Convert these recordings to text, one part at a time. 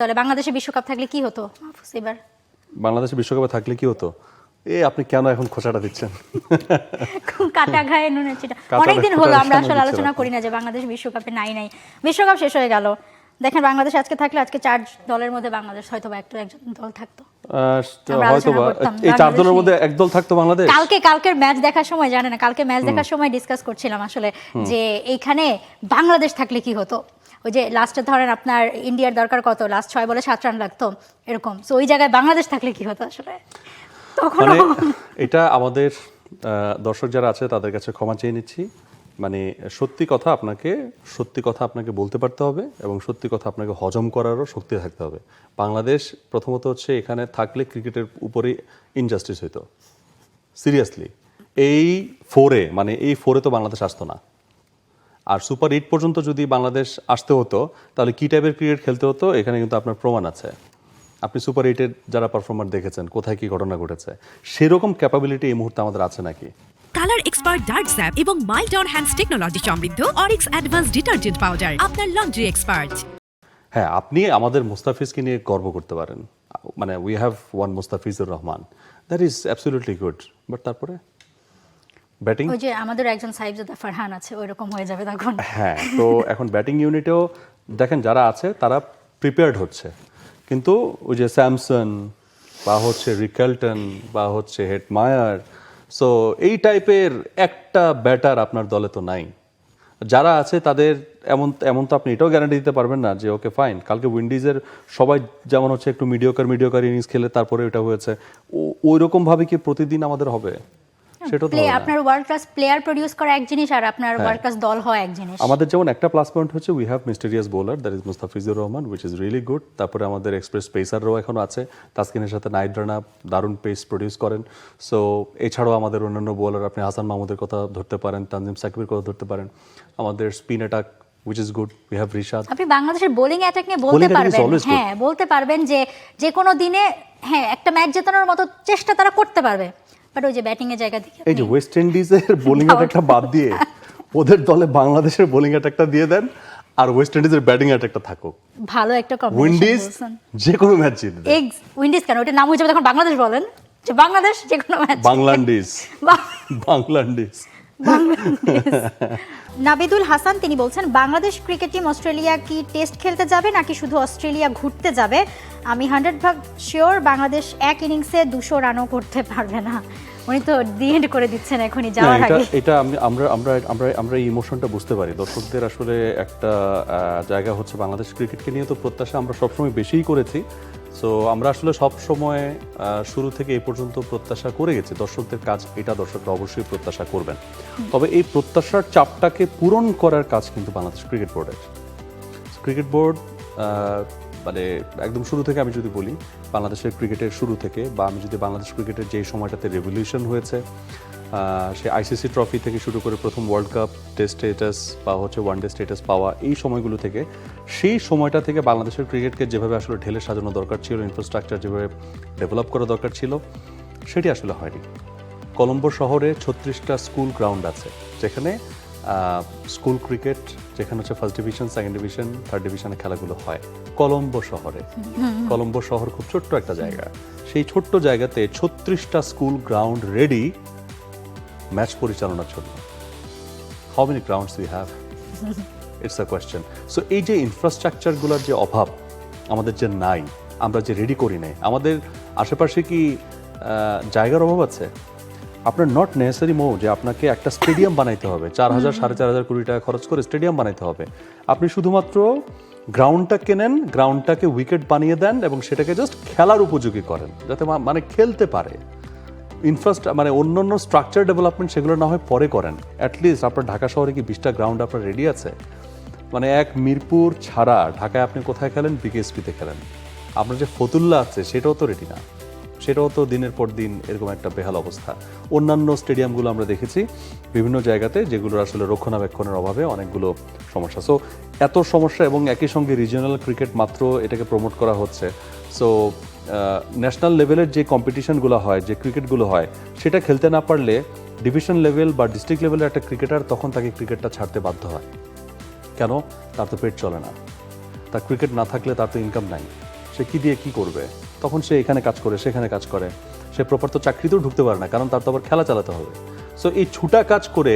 তাহলে বাংলাদেশে বিশ্বকাপ থাকলে কি হতো মাহফুজ এবার? বাংলাদেশে বিশ্বকাপে থাকলে কি হতো? আপনি কেন এখন খোঁচাটা দিচ্ছেন? কাটা ঘায়ে নুনের চিটা। অনেকদিন হলো আমরা আসলে আলোচনা করি না যে বাংলাদেশ বিশ্বকাপে নাই। বিশ্বকাপ শেষ হয়ে গেল, দেখেন বাংলাদেশ আজকে থাকলে আজকে 4 দলের মধ্যে বাংলাদেশ হয়তো বা একজন দল থাকতো, হয়তো বা এই 4 দলের মধ্যে এক দল থাকতো বাংলাদেশ। কালকের ম্যাচ দেখার সময় জানেন না, কালকে ম্যাচ দেখার সময় ডিসকাস করছিলাম আসলে যে এইখানে বাংলাদেশ থাকলে কি হতো। ওই যে লাস্টে ধরেন আপনার ইন্ডিয়ার দরকার কত, লাস্ট 6 বলে 7 রান লাগতো এরকম, সো ওই জায়গায় বাংলাদেশ থাকলে কি হতো আসলে তখন। এটা আমাদের দর্শক যারা আছে তাদের কাছে ক্ষমা চেয়ে নিচ্ছি। মানে সত্যি কথা আপনাকে বলতে পারতে হবে এবং সত্যি কথা আপনাকে হজম করারও শক্তি থাকতে হবে। বাংলাদেশ প্রথমত হচ্ছে এখানে থাকলে ক্রিকেটের উপরে ইনজাস্টিস হইতো সিরিয়াসলি। এই ফোরে তো বাংলাদেশ আসতো না। আর সুপার 8 পর্যন্ত যদি বাংলাদেশ আসতে হতো তাহলে কি টাইপের ক্রিকেট খেলতে হতো এখানে কিন্তু আপনার প্রমাণ আছে। আপনি সুপার 8-এর যারা পারফর্মার দেখেছেন কোথায় কি ঘটনা ঘটেছে, সেরকম ক্যাপাবিলিটি এই মুহূর্তে আমাদের আছে নাকি? কালার এক্সপার্ট ডার্ক স্যাপ এবং মাইল্ড অন হ্যান্ডস টেকনোলজি সমৃদ্ধ অরিক্স অ্যাডভান্স ডিটারজেন্ট পাউডার আপনার লন্ড্রি এক্সপার্ট। হ্যাঁ, আপনি আমাদের মুস্তাফিজকে নিয়ে গর্ব করতে পারেন, মানে we have one Mustafizur Rahman, that is absolutely good. But তারপরে ব্যাটিং, ওই যে আমাদের একজন সাইফজাদা ফারহান আছে, ওইরকম হয়ে যাবে তখন। হ্যাঁ, তো এখন ব্যাটিং ইউনিটেও দেখেন যারা আছে তারা প্রিপেয়ার্ড হচ্ছে, কিন্তু ওই যে স্যামসন বা হচ্ছে রিকেলটন বা হচ্ছে হেটমায়ার, সো এই টাইপের একটা ব্যাটার আপনার দলে তো নাই। যারা আছে তাদের এমন তো আপনি এটাও গ্যারান্টি দিতে পারবেন না যে ওকে ফাইন, কালকে উইন্ডিজের সবাই যেমন হচ্ছে একটু মিডিওকার ইনিংস খেলে তারপরে এটা হয়েছে, ওই রকম ভাবে কি প্রতিদিন আমাদের হবে? সেটা তো আপনার ওয়ার্ল্ড ক্লাস প্লেয়ার প্রোডিউস করা এক জিনিস আর আপনার ওয়ার্ল্ড ক্লাস দল হয় এক জিনিস। আমাদের যেমন একটা প্লাস পয়েন্ট হচ্ছে we have mysterious bowler, that is Mustafizur Rahman, which is really good. তারপরে আমাদের এক্সপ্রেস পেসাররাও এখন আছে, তাসকিনের সাথে নাইট রানা দারুণ পেস প্রডিউস করেন। সো এছাড়াও আমাদের অন্যান্য বোলার, আপনি হাসান মাহমুদের কথা ধরতে পারেন, তানজিম সাকিবের কথা ধরতে পারেন। আমাদের spin attack which is good, we have Rishad. আপনি বাংলাদেশের বোলিং অ্যাটাক নিয়ে বলতে পারবেন, হ্যাঁ বলতে পারবেন যে কোনো দিনে হ্যাঁ একটা ম্যাচ জেতানোর মতো চেষ্টা তারা করতে পারবে, বাট ওই যে ব্যাটিং এর জায়গা থেকে এই যে ওয়েস্ট ইন্ডিজের বোলিং অ্যাটাকটা বাদ দিয়ে ওদের দলে বাংলাদেশের বোলিং অ্যাটাকটা দিয়ে দেন আর ওয়েস্ট ইন্ডিজের ব্যাটিং অ্যাটাকটা থাকুক, ভালো একটা কম্বিনেশন। উইন্ডিজ যে কোনো ম্যাচ জিতবে। উইন্ডিজ কেন, ওটা নাম হয়ে যাবে তখন বাংলাদেশ, বলেন যে বাংলাদেশ যে কোনো ম্যাচ। বাংলাদেশ নাবিদুল হাসান তিনি বলছেন বাংলাদেশ ক্রিকেট টিম অস্ট্রেলিয়া কি টেস্ট খেলতে যাবে নাকি শুধু অস্ট্রেলিয়া ঘুরতে যাবে? আমি 100% শিওর বাংলাদেশ এক ইনিংসে 200 রানও করতে পারবে না। উনি তো দি এন্ড করে দিচ্ছেন এখনই যাওয়ার আগে। এটা আমরা এই ইমোশনটা বুঝতে পারি। দর্শকদের আসলে একটা জায়গা হচ্ছে বাংলাদেশ ক্রিকেটকে নিয়ে তো প্রত্যাশা আমরা সবসময় বেশিই করেছি। সো আমরা আসলে সব সময় শুরু থেকে এই পর্যন্ত প্রত্যাশা করে গেছি। দর্শকদের কাজ এটা, দর্শকরা অবশ্যই প্রত্যাশা করবেন। তবে এই প্রত্যাশার চাপটাকে পূরণ করার কাজ কিন্তু বাংলাদেশ ক্রিকেট বোর্ডের। ক্রিকেট বোর্ড মানে একদম শুরু থেকে আমি যদি বলি, বাংলাদেশের ক্রিকেটের শুরু থেকে, বা আমি যদি বাংলাদেশ ক্রিকেটের যে সময়টাতে রেভলিউশন হয়েছে, সে আইসিসি ট্রফি থেকে শুরু করে প্রথম ওয়ার্ল্ড কাপ, টেস্ট স্ট্যাটাস বা হচ্ছে ওয়ান ডে স্ট্যাটাস পাওয়া, এই সময়গুলো থেকে, সেই সময়টা থেকে বাংলাদেশের ক্রিকেটকে যেভাবে আসলে ঢেলে সাজানো দরকার ছিল, ইনফ্রাস্ট্রাকচার যেভাবে ডেভেলপ করা দরকার ছিল, সেটি আসলে হয়নি। কলম্বো শহরে 36টা স্কুল গ্রাউন্ড আছে যেখানে স্কুল ক্রিকেট, যেখানে হচ্ছে first division, second division, third ডিভিশনের খেলাগুলো হয় কলম্বো শহরে। কলম্বো শহর খুব ছোট্ট একটা জায়গা, সেই ছোট্ট জায়গাতে 36টা স্কুল গ্রাউন্ড রেডি ম্যাচ পরিচালনার জন্য। How many grounds we have, it's a question. So এই যে ইনফ্রাস্ট্রাকচারগুলোর যে অভাব আমাদের যে নাই, আমরা যে রেডি করি নাই, আমাদের আশেপাশে কি জায়গার অভাব আছে? আপনার নট নেসেসারি যে আপনাকে একটা স্টেডিয়াম বানাইতে হবে, 4,000 4,500 কোটি টাকা খরচ করে স্টেডিয়াম বানাইতে হবে। আপনি শুধুমাত্র গ্রাউন্ডটা কেনেন, গ্রাউন্ডটাকে উইকেট বানিয়ে দেন এবং সেটাকে জাস্ট খেলার উপযোগী করেন, যাতে মানে খেলতে পারে। মানে অন্যান্য স্ট্রাকচার ডেভেলপমেন্ট সেগুলো না হয় পরে করেন। অ্যাটলিস্ট আপনার ঢাকা শহরে কি 20টা গ্রাউন্ড আপনার রেডি আছে? মানে এক মিরপুর ছাড়া ঢাকায় আপনি কোথায় খেলেন? বিকেএসপিতে খেলেন। আপনার যে ফতুল্লা আছে সেটাও তো রেডি না, সেটাও তো দিনের পর দিন এরকম একটা বেহাল অবস্থা। অন্যান্য স্টেডিয়ামগুলো আমরা দেখেছি বিভিন্ন জায়গাতে, যেগুলোর আসলে রক্ষণাবেক্ষণের অভাবে অনেকগুলো সমস্যা। সো এত সমস্যা এবং একই সঙ্গে রিজিওনাল ক্রিকেট মাত্র এটাকে প্রমোট করা হচ্ছে। সো ন্যাশনাল লেভেলের যে কম্পিটিশনগুলো হয়, যে ক্রিকেটগুলো হয়, সেটা খেলতে না পারলে ডিভিশন লেভেল বা ডিস্ট্রিক্ট লেভেলের একটা ক্রিকেটার তখন তাকে ক্রিকেটটা ছাড়তে বাধ্য হয়। কেন? তার তো পেট চলে না, তার ক্রিকেট না থাকলে তার তো ইনকাম নাই। সে কি দিয়ে কি করবে, তখন সে এখানে কাজ করে সেখানে কাজ করে, সে প্রপার তো চাকরিতেও ঢুকতে পারে না, কারণ তার তো আবার খেলা চালাতে হবে। সো এই ছুটা কাজ করে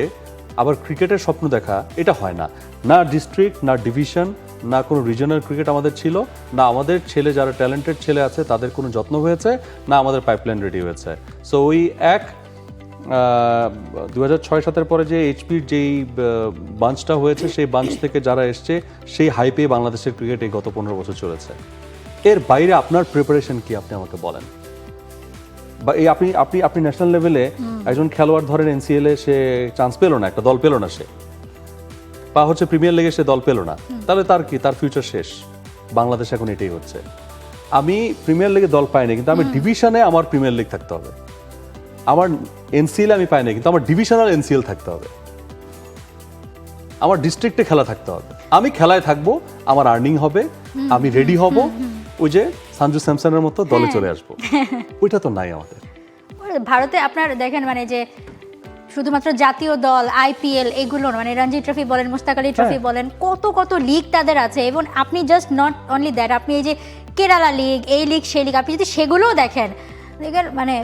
আবার ক্রিকেটের স্বপ্ন দেখা, এটা হয় না। না ডিস্ট্রিক্ট, না ডিভিশন, না কোনো রিজনাল ক্রিকেট আমাদের ছিল, না আমাদের ছেলে যারা ট্যালেন্টেড ছেলে আছে তাদের কোনো যত্ন হয়েছে, না আমাদের পাইপলাইন রেডি হয়েছে। সো ওই 2006-07 পরে যে এইচপির যেই বাঞ্চটা হয়েছে, সেই বাঞ্চ থেকে যারা এসছে সেই হাইপে বাংলাদেশের ক্রিকেট এই গত 15 বছর চলেছে। এর বাইরে আপনার প্রিপারেশন কি, আপনি আমাকে বলেন। বা এই আপনি ন্যাশনাল লেভেলে একজন খেলোয়াড় ধরেন এনসিএল এ সে চান্স পেল না, একটা দল পেল না, সে বা হচ্ছে প্রিমিয়ার লিগে সে দল পেল না, তাহলে তার কি, তার ফিউচার শেষ। বাংলাদেশ এখন এটাই হচ্ছে। আমি প্রিমিয়ার লিগে দল পাইনি, কিন্তু আমি ডিভিশনে আমার প্রিমিয়ার লিগ থাকতে হবে। আমার এনসিএল আমি পাইনি, কিন্তু আমার ডিভিশনাল এনসিএল থাকতে হবে। আমার ডিস্ট্রিক্টে খেলা থাকতে হবে। আমি খেলায় থাকবো, আমার আর্নিং হবে, আমি রেডি হব, ওই যে সঞ্জু স্যামসনের মতো দলে চলে আসবো। ওইটা তো নাই আমাদের। ভারতে আপনার দেখেন মানে যে শুধুমাত্র জাতীয় দল, আইপিএল এগুলো মানে রঞ্জি ট্রফি বলেন, মুস্তাক আলী ট্রফি বলেন, কত কত লিগ তাদের আছে। এবং আপনি জাস্ট নট অনলি দ্যাট, আপনি এই যে কেরালা লিগ, এই লিগ, সেই লিগ, আপনি যদি সেগুলোও দেখেন মানে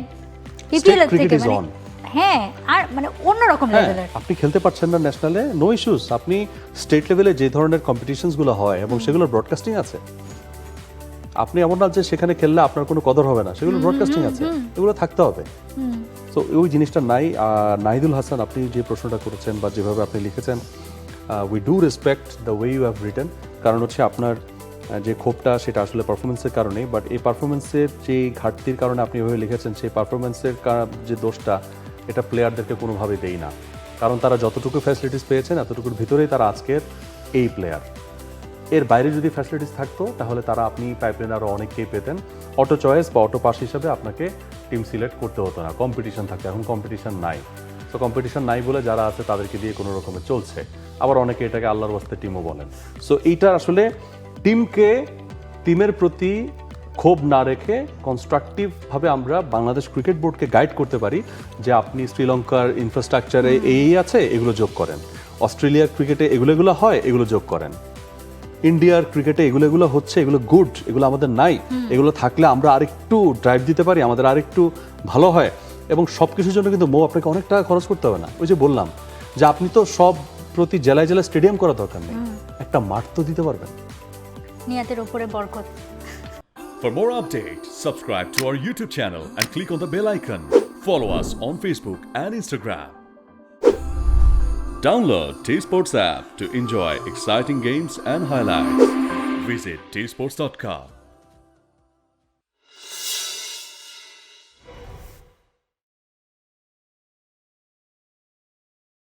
বিপিএল থেকে মানে হ্যাঁ, আর মানে অন্যরকম লেভেলের। আপনি খেলতে পারছেন না ন্যাশনালে, নো ইস্যুস। আপনি স্টেট লেভেলে যে ধরনের কম্পিটিশনস গুলো হয় এবং সেগুলোর ব্রডকাস্টিং আছে, আপনি এমন না যে সেখানে খেললে আপনার কোনো কদর হবে না, সেগুলো ব্রডকাস্টিং আছে, এগুলো থাকতে হবে। তো ওই জিনিসটা নাই। নাহিদুল হাসান, আপনি যে প্রশ্নটা করেছেন বা যেভাবে আপনি লিখেছেন, we do respect the way you have written. কারণ হচ্ছে আপনার যে ক্ষোভটা সেটা আসলে পারফরমেন্সের কারণে, বাট এই পারফরমেন্সের যে ঘাটতির কারণে আপনি এভাবে লিখেছেন, সেই পারফরমেন্সের যে দোষটা, এটা প্লেয়ারদেরকে কোনোভাবেই দেই না। কারণ তারা যতটুকু ফ্যাসিলিটিস পেয়েছেন এতটুকুর ভিতরেই তারা আজকের এই প্লেয়ার। এর বাইরে যদি ফ্যাসিলিটিস থাকতো তাহলে তারা আপনি পাইপলাইন আরও অনেককেই পেতেন। অটো চয়েস বা অটো পাস হিসাবে আপনাকে টিম সিলেক্ট করতে হতো না, কম্পিটিশন থাকতো। এখন কম্পিটিশন নাই। তো কম্পিটিশন নাই বলে যারা আছে তাদেরকে দিয়ে কোনো রকমে চলছে। আবার অনেকে এটাকে আল্লাহর ওয়াস্তে টিমও বলেন। সো এইটা আসলে টিমের প্রতি ক্ষোভ না রেখে কনস্ট্রাকটিভভাবে আমরা বাংলাদেশ ক্রিকেট বোর্ডকে গাইড করতে পারি যে আপনি শ্রীলঙ্কার ইনফ্রাস্ট্রাকচারে এই আছে, এগুলো যোগ করেন। অস্ট্রেলিয়ার ক্রিকেটে এগুলো হয়, এগুলো যোগ করেন। ইন্ডিয়ার ক্রিকেটে এগুলো হচ্ছে, এগুলো গুড, এগুলো আমাদের নাই। এগুলো থাকলে আমরা আরেকটু ড্রাইভ দিতে পারি, আমাদের আরেকটু ভালো হয়। এবং সব কিছুর জন্য কিন্তু আপনাকে অনেক টাকা খরচ করতে হবে না। ওই যে বললাম যে আপনি তো সব প্রতি জেলায় জেলায় স্টেডিয়াম করা দরকার নেই, একটা মাঠ তো দিতে পারবেন। নিয়তের উপরে বরকত। For more updates, subscribe to our YouTube channel and click on the bell icon. Follow us on Facebook and Instagram. Download T-Sports app to enjoy exciting games and highlights. Visit tsports.com.